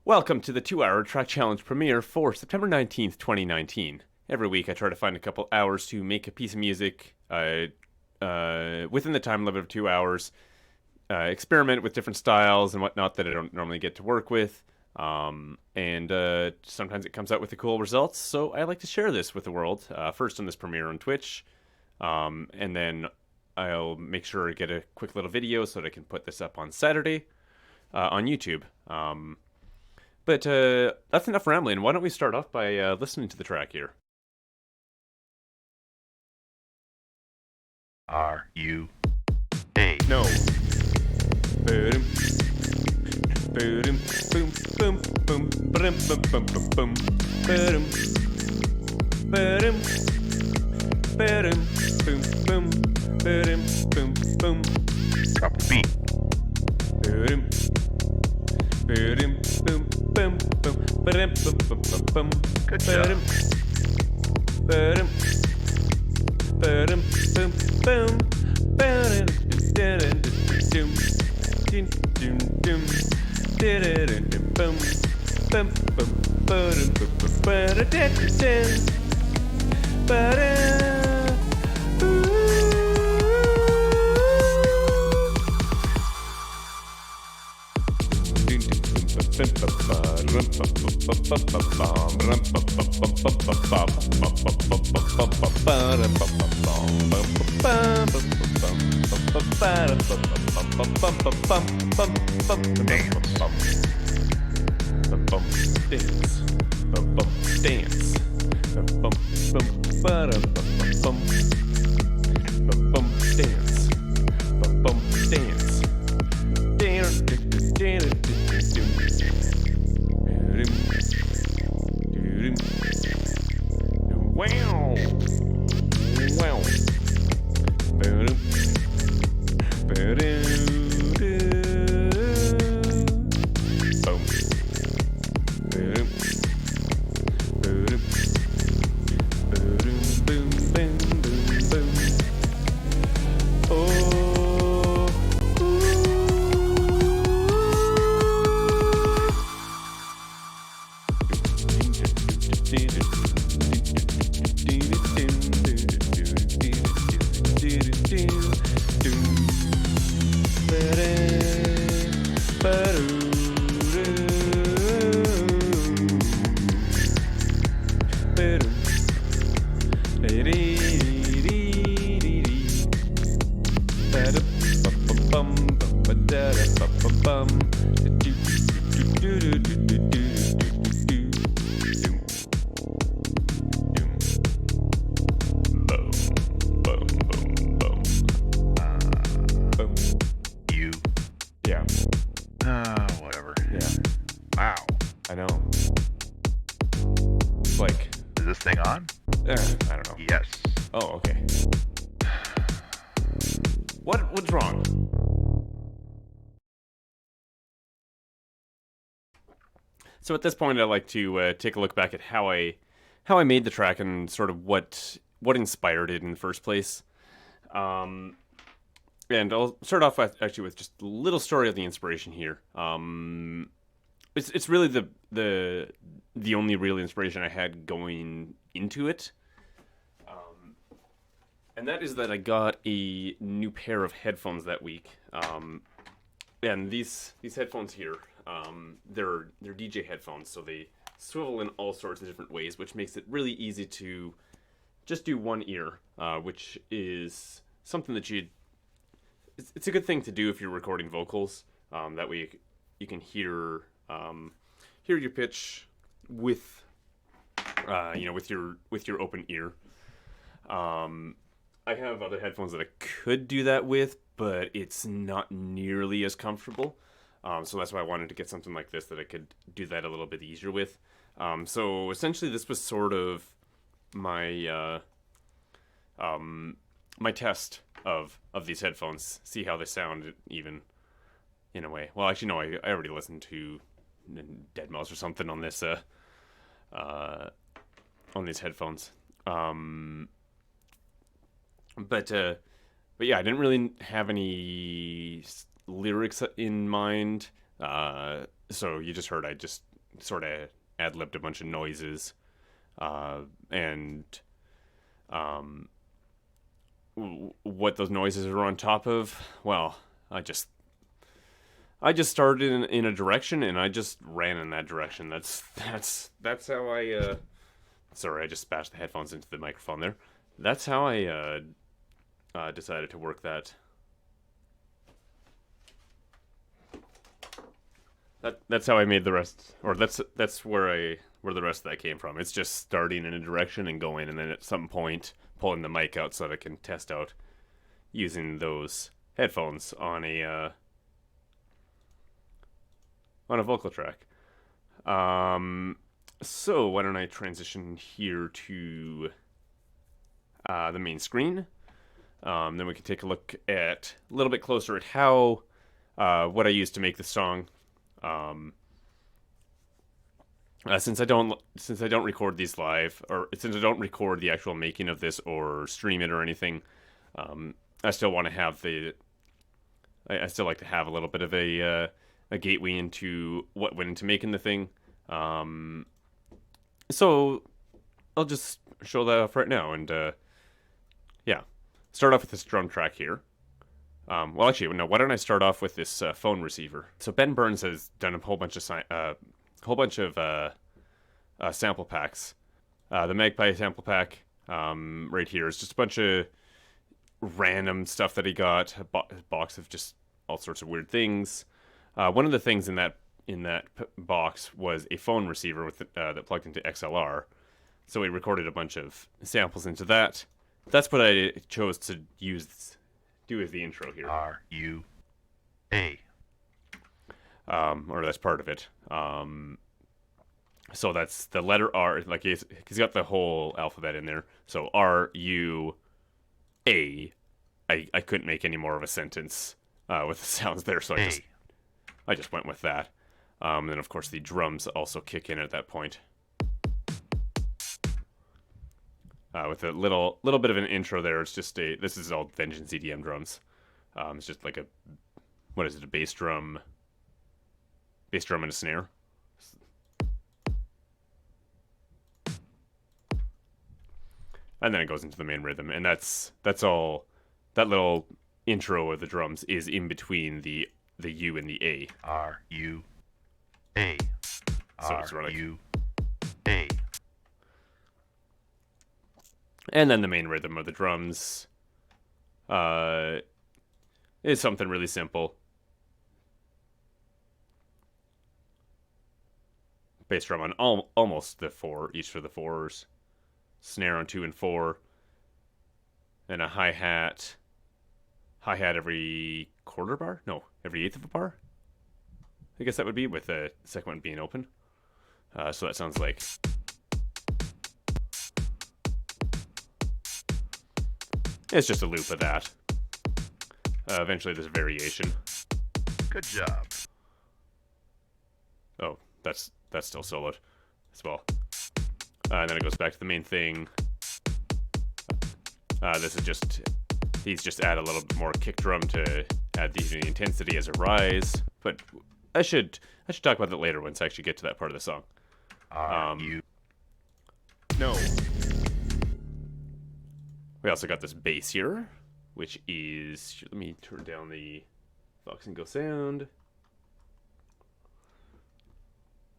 Welcome to the 2 Hour Track Challenge premiere for September 19th, 2019. Every week I try to find a couple hours to make a piece of music within the time limit of 2 hours, experiment with different styles and whatnot that I don't normally get to work with. And sometimes it comes out with the cool results, so I like to share this with the world. First on this premiere on Twitch, and then I'll make sure to get a quick little video so that I can put this up on Saturday on YouTube. But that's enough rambling. Why don't we start off by listening to the track here? R-U-A. No. Boom. Boom. Boom. Boom. Boom. Boom. Boom. Boom. Boom. Boom. Boom. Boom. Boom. Boom. Boom. Boom. Boom. Drop the beat. Boom. Boom. Boom. Boom. Boom. Boom. Boom. Boom. Boom. Good job. Boom. Boom. Boom. Boom. You. Yeah, Whatever. yeah, Wow. I know. It's like, Is this thing on? I don't know. Yes. Oh, okay. What's wrong? So at this point, I like to take a look back at how I made the track and sort of what inspired it in the first place. And I'll start off with just a little story of the inspiration here. It's really the only real inspiration I had going into it. And that is that I got a new pair of headphones that week. And these headphones here, they're DJ headphones, so they swivel in all sorts of different ways, which makes it really easy to just do one ear, which is something that it's a good thing to do if you're recording vocals. That way you can hear your pitch with with your open ear. I have other headphones that I could do that with, but it's not nearly as comfortable. So that's why I wanted to get something like this that I could do that a little bit easier with. So essentially, this was sort of my my test of these headphones. See how they sound, even in a way. Well, actually, no, I already listened to Deadmau5 or something on this on these headphones. But yeah, I didn't really have any lyrics in mind. So you just heard I just sort of ad-libbed a bunch of noises, and um, what those noises are on top of. Well, I just started in a direction and I just ran in that direction. That's how I. Sorry, I just bashed the headphones into the microphone there. That's how I decided to work that. That's how I made the rest, or that's where the rest of that came from. It's just starting in a direction and going, and then at some point pulling the mic out so that I can test out using those headphones on a vocal track. So why don't I transition here to the main screen? Then we can take a look at a little bit closer at how what I used to make the song. Since I don't record these live, or since I don't record the actual making of this or stream it or anything, I still want to have I still like to have a little bit of a gateway into what went into making the thing. So I'll just show that off right now, and yeah, start off with this drum track here. Well, actually, no. Why don't I start off with this phone receiver? So Ben Burns has done a whole bunch of sample packs. The Magpie sample pack right here is just a bunch of random stuff that he got. A box of just all sorts of weird things. One of the things in that box was a phone receiver with that plugged into XLR. So he recorded a bunch of samples into that. That's what I chose to do as the intro here. R-U-A. Or that's part of it. So that's the letter R. Like he's got the whole alphabet in there. So R-U-A. I couldn't make any more of a sentence with the sounds there, so I just went with that. And then of course the drums also kick in at that point. With a little bit of an intro there. It's just this is all Vengeance EDM drums. It's just like a bass drum and a snare. And then it goes into the main rhythm, and that's all. That little intro of the drums is in between the U and the A. R-U-A. So it's running. R-U-A. And then the main rhythm of the drums is something really simple. Bass drum on almost the 4, each for the 4s. Snare on 2 and 4. And a hi-hat. Hi-hat every quarter bar? No, every eighth of a bar? I guess that would be, with the second one being open. So that sounds like... It's just a loop of that. Eventually there's a variation. Good job. Oh, that's still soloed as well. And then it goes back to the main thing. This is just... He's just add a little bit more kick drum to add the intensity as a rise. But I should talk about that later once I actually get to that part of the song. No. We also got this bass here, which is... Let me turn down the Vox and Go sound.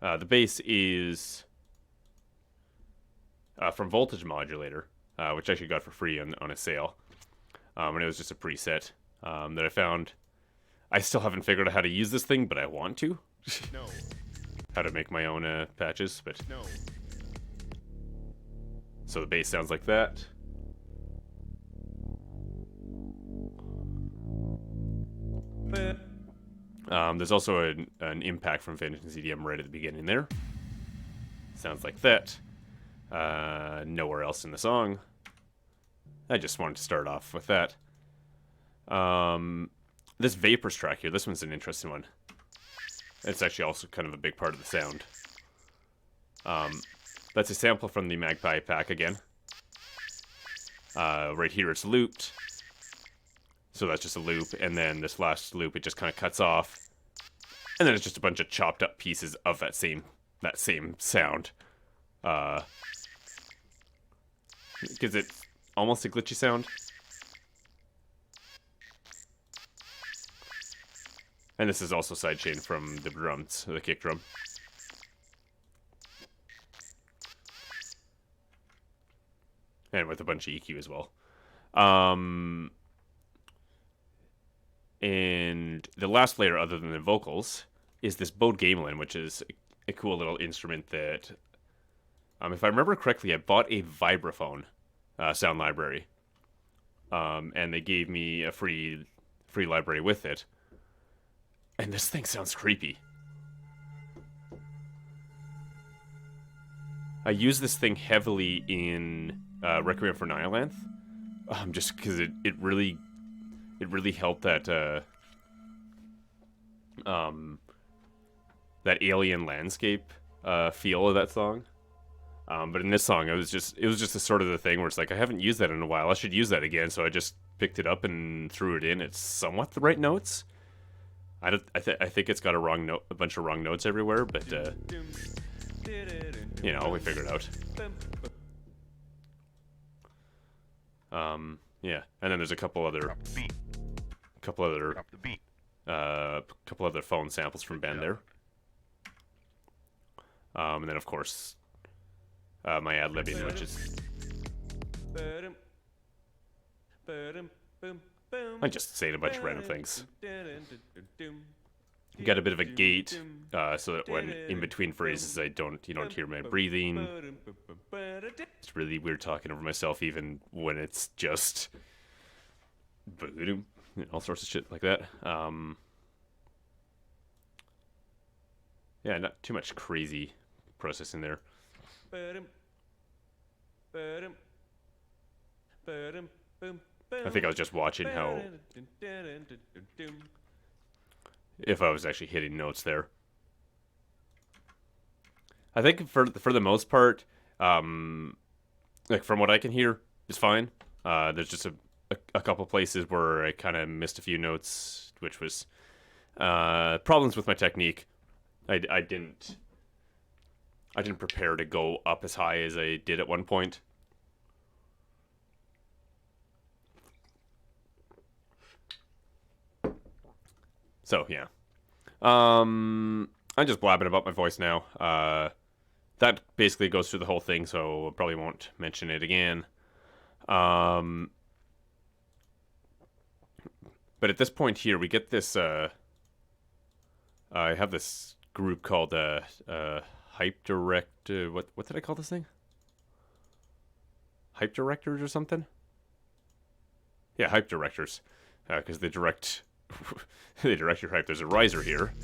The bass is from Voltage Modulator, which I actually got for free on a sale. And it was just a preset that I found. I still haven't figured out how to use this thing, but I want to. No. How to make my own patches, but... No. So the bass sounds like that. There's also an impact from Vengeance EDM right at the beginning there. Sounds like that. Nowhere else in the song. I just wanted to start off with that. This Vapors track here, this one's an interesting one. It's actually also kind of a big part of the sound. That's a sample from the Magpie pack again. Right here it's looped. So that's just a loop, and then this last loop, it just kind of cuts off. And then it's just a bunch of chopped up pieces of that same that same sound. Because it's almost a glitchy sound. And this is also sidechained from the drums, the kick drum. And with a bunch of EQ as well. And the last layer, other than the vocals, is this Bode Gamelin, which is a cool little instrument that, if I remember correctly, I bought a vibraphone sound library, and they gave me a free library with it. And this thing sounds creepy. I use this thing heavily in Requiem for Nihilanthe, just because it really helped that that alien landscape feel of that song. But in this song, it was just a sort of the thing where it's like, I haven't used that in a while. I should use that again. So I just picked it up and threw it in. It's somewhat the right notes. I think it's got a bunch of wrong notes everywhere, but you know, we figured it out. Yeah, and then there's a couple other Drop the beat. couple other phone samples from Ben there. And then of course, my ad-libbing, which is I just saying a bunch of random things. Got a bit of a gate, so that when in between phrases, you don't hear my breathing. It's really weird talking over myself, even when it's just all sorts of shit like that. Yeah, not too much crazy processing there. I think I was just watching how, if I was actually hitting notes there. I think for the most part, like from what I can hear, is fine. There's just a couple places where I kind of missed a few notes, which was problems with my technique. I didn't prepare to go up as high as I did at one point. So yeah, I'm just blabbing about my voice now. That basically goes through the whole thing, so I probably won't mention it again. But at this point here, we get this. I have this group called Hype Direct. What did I call this thing? Hype Directors or something? Yeah, Hype Directors, because they direct. They direct your hype. There's a riser here,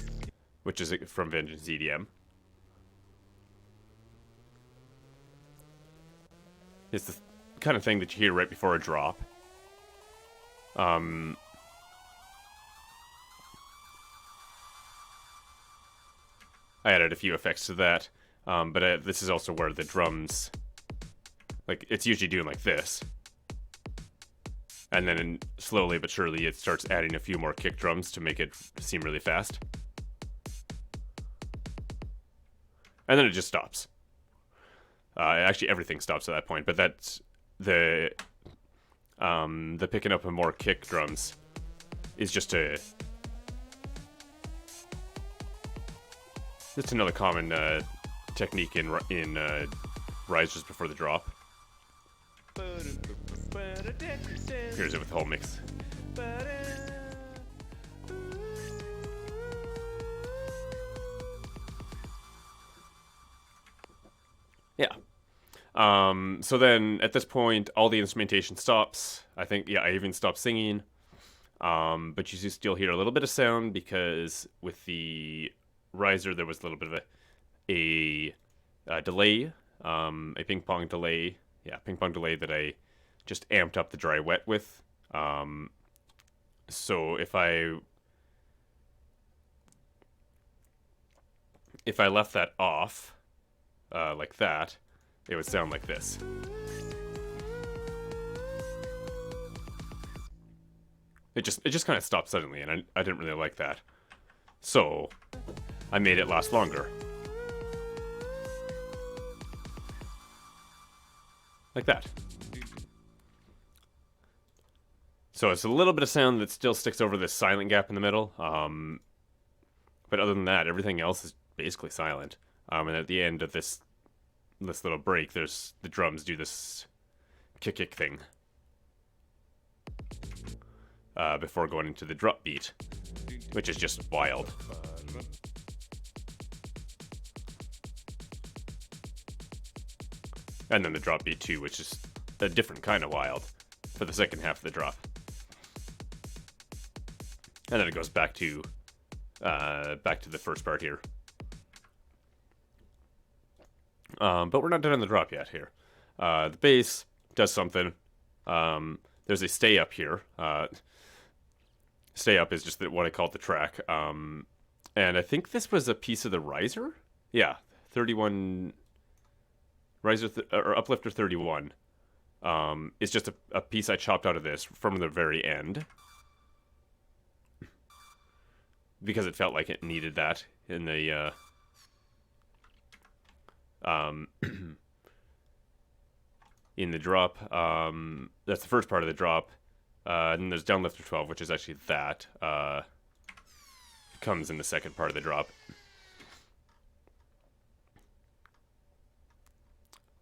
which is from Vengeance EDM. It's the kind of thing that you hear right before a drop. I added a few effects to that, but this is also where the drums, like, it's usually doing like this. And then slowly but surely it starts adding a few more kick drums to make it seem really fast. And then it just stops. Actually, everything stops at that point, but that's the picking up of more kick drums is just another common technique in risers before the drop. Here's it with the whole mix. Yeah. So then at this point, all the instrumentation stops. I think, yeah, I even stopped singing. But you still hear a little bit of sound because with the riser, there was a little bit of a delay, a ping pong delay. Yeah, ping pong delay that I just amped up the dry wet with. So if I left that off, like that, it would sound like this. It just kind of stopped suddenly, and I didn't really like that. So I made it last longer. like that. So it's a little bit of sound that still sticks over this silent gap in the middle. But other than that, everything else is basically silent. And at the end of this little break, there's the drums do this kick thing before going into the drop beat, which is just wild. And then the drop beat too, which is a different kind of wild for the second half of the drop. And then it goes back to the first part here. But we're not done on the drop yet here. The bass does something. There's a stay up here. Stay up is just what I called the track. And I think this was a piece of the riser. Yeah, 31 riser or uplifter 31. It's just a piece I chopped out of this from the very end, because it felt like it needed that in the in the drop. That's the first part of the drop. And then there's downlifter 12, which is actually that. Comes in the second part of the drop.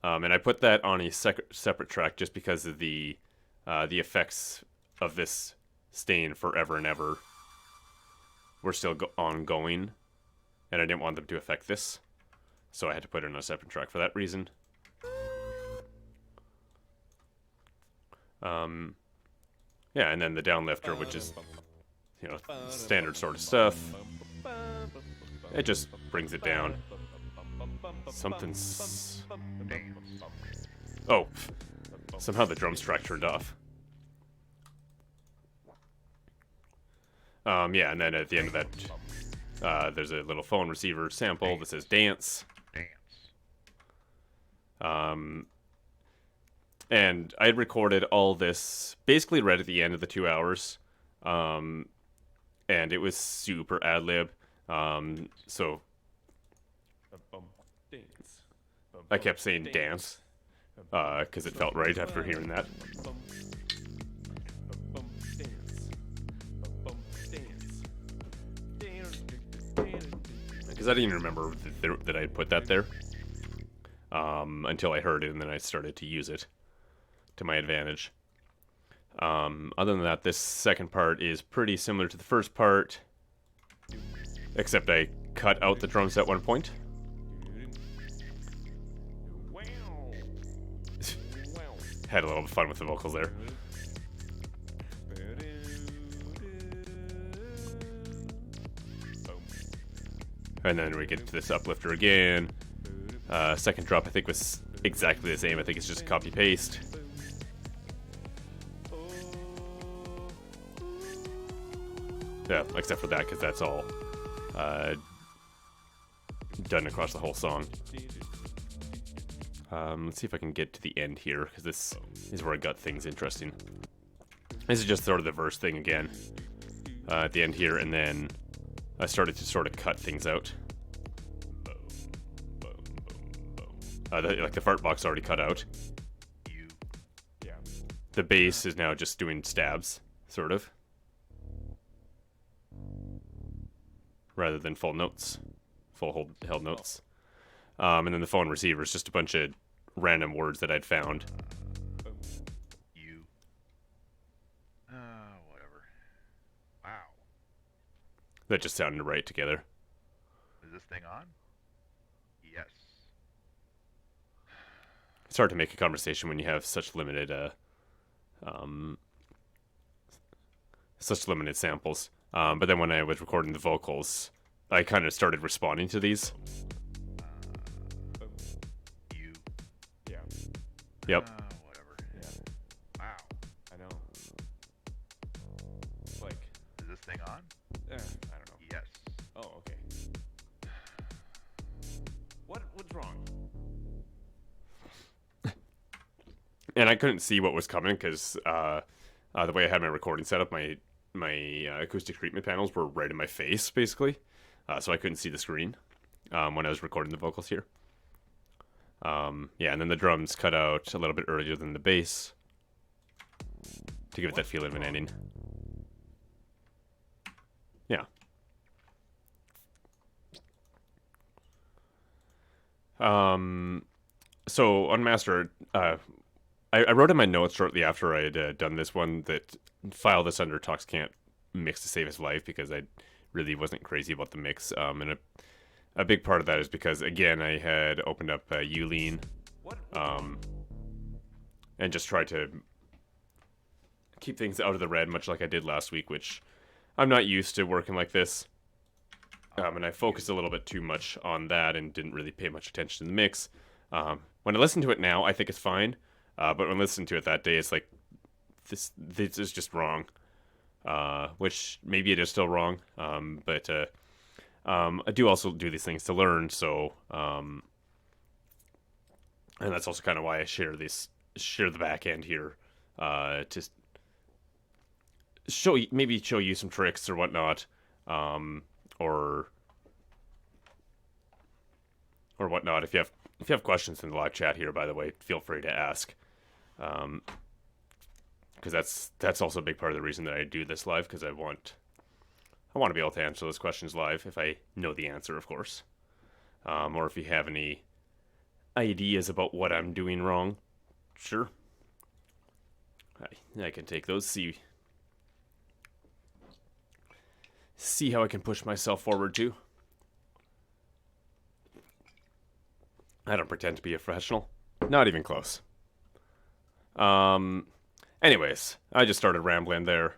And I put that on a separate track just because of the effects of this staying forever and ever were still ongoing, and I didn't want them to affect this, so I had to put it on a separate track for that reason. Yeah, and then the downlifter, which is, you know, standard sort of stuff. It just brings it down. Something's... Oh, somehow the drums track turned off. Yeah, and then at the end of that, there's a little phone receiver sample that says dance. And I had recorded all this basically right at the end of the 2 hours. And it was super ad-lib. So I kept saying dance, because it felt right after hearing that. Because I didn't even remember that I had put that there until I heard it, and then I started to use it to my advantage. Other than that, this second part is pretty similar to the first part, except I cut out the drums at one point. Had a little fun with the vocals there. And then we get to this uplifter again. Second drop I think was exactly the same. I think it's just copy paste. Yeah, except for that, because that's all done across the whole song. Let's see if I can get to the end here, because this is where I got things interesting. This is just sort of the verse thing again at the end here, and then I started to sort of cut things out. Like the fart box already cut out. The bass is now just doing stabs, sort of, rather than full notes, full held notes. And then the phone receiver is just a bunch of random words that I'd found. Whatever. Wow. That just sounded right together. Is this thing on? Yes. It's hard to make a conversation when you have such limited samples. But then when I was recording the vocals, I kind of started responding to these. Yep. Whatever. Yeah. Wow. I know. Like, Is this thing on? I don't know. Yes. Oh, okay. What's wrong? And I couldn't see what was coming because the way I had my recording set up, my acoustic treatment panels were right in my face, basically. So I couldn't see the screen when I was recording the vocals here. Yeah, and then the drums cut out a little bit earlier than the bass to give it that feeling of an ending. Yeah. So on master, I wrote in my notes shortly after I had done this one that file this under Toxcant mix to save his life, because I really wasn't crazy about the mix. And a big part of that is because, again, I had opened up Ulean, and just tried to keep things out of the red, much like I did last week, which I'm not used to working like this. And I focused a little bit too much on that and didn't really pay much attention to the mix. When I listen to it now, I think it's fine. But when I listened to it that day, it's like, this is just wrong. Which maybe it is still wrong. But I do also do these things to learn, so and that's also kind of why I share the back end here, to show you some tricks or whatnot, or whatnot. If you have questions in the live chat here, by the way, feel free to ask, because that's also a big part of the reason that I do this live, because I want to be able to answer those questions live if I know the answer, of course, or if you have any ideas about what I'm doing wrong, sure, I can take those, see how I can push myself forward too. I don't pretend to be a professional. Not even close. Anyways, I just started rambling there.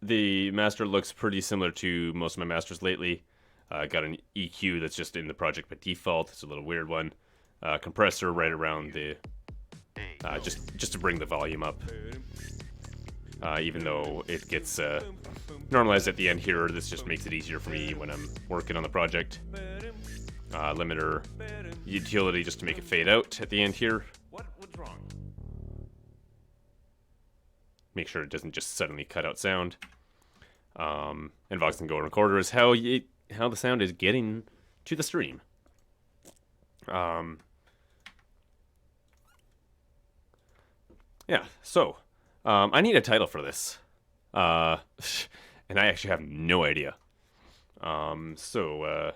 The master looks pretty similar to most of my masters lately. Got an EQ that's just in the project by default. It's a little weird one. Compressor right around the... just to bring the volume up. Even though it gets normalized at the end here, this just makes it easier for me when I'm working on the project. Limiter utility just to make it fade out at the end here. What's wrong? Make sure it doesn't just suddenly cut out sound. And Vox and Go Recorder is how the sound is getting to the stream. Yeah, so I need a title for this, and I actually have no idea. So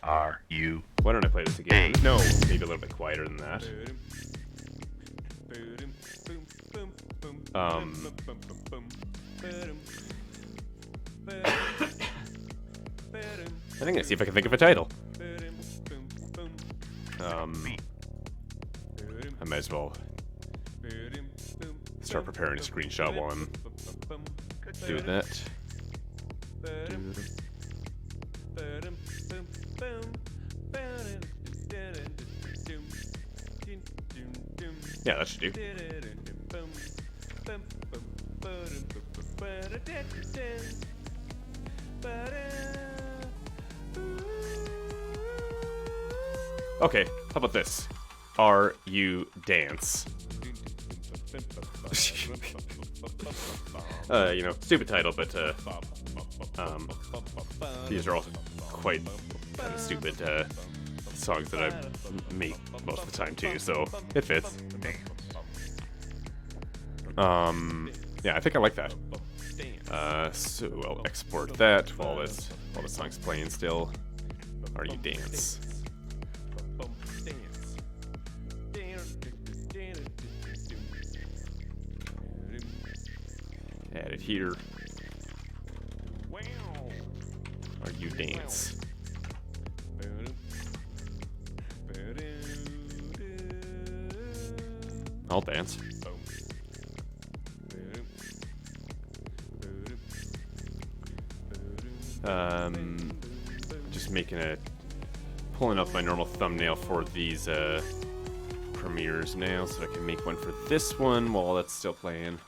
Are you? why don't I play this again? No, maybe a little bit quieter than that. I think I'm gonna see if I can think of a title. I might as well start preparing a screenshot while I'm doing that. Yeah, that should do. Okay, how about this? Are you dance? Stupid title, but these are all quite kind of stupid songs that I make most of the time too, so it fits. Yeah, I think I like that. So I'll export that while the song's playing still. Are you dance? Add it here. Are you dance? I'll dance. Just pulling up my normal thumbnail for these premieres now, so I can make one for this one while that's still playing.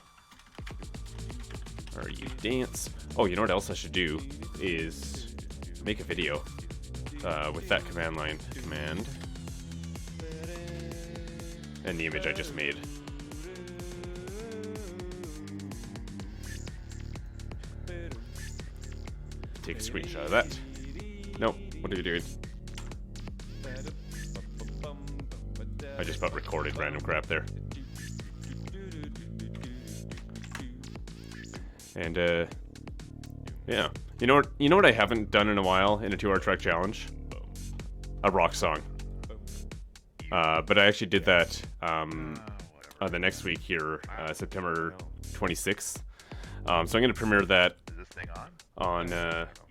Are you dance? Oh, you know what else I should do is make a video with that command line command and the image I just made. Take a screenshot of that. Nope, what are you doing? I just about recorded random crap there. And yeah, you know what I haven't done in a while in a 2-hour track challenge? A rock song. But I actually did that the next week here, September 26th. So I'm going to premiere that Is this thing on, on?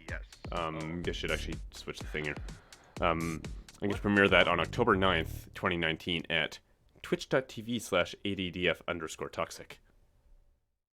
Yes. I should actually switch the thing here. I'm going to premiere that on October 9th, 2019 at twitch.tv/addf_toxic.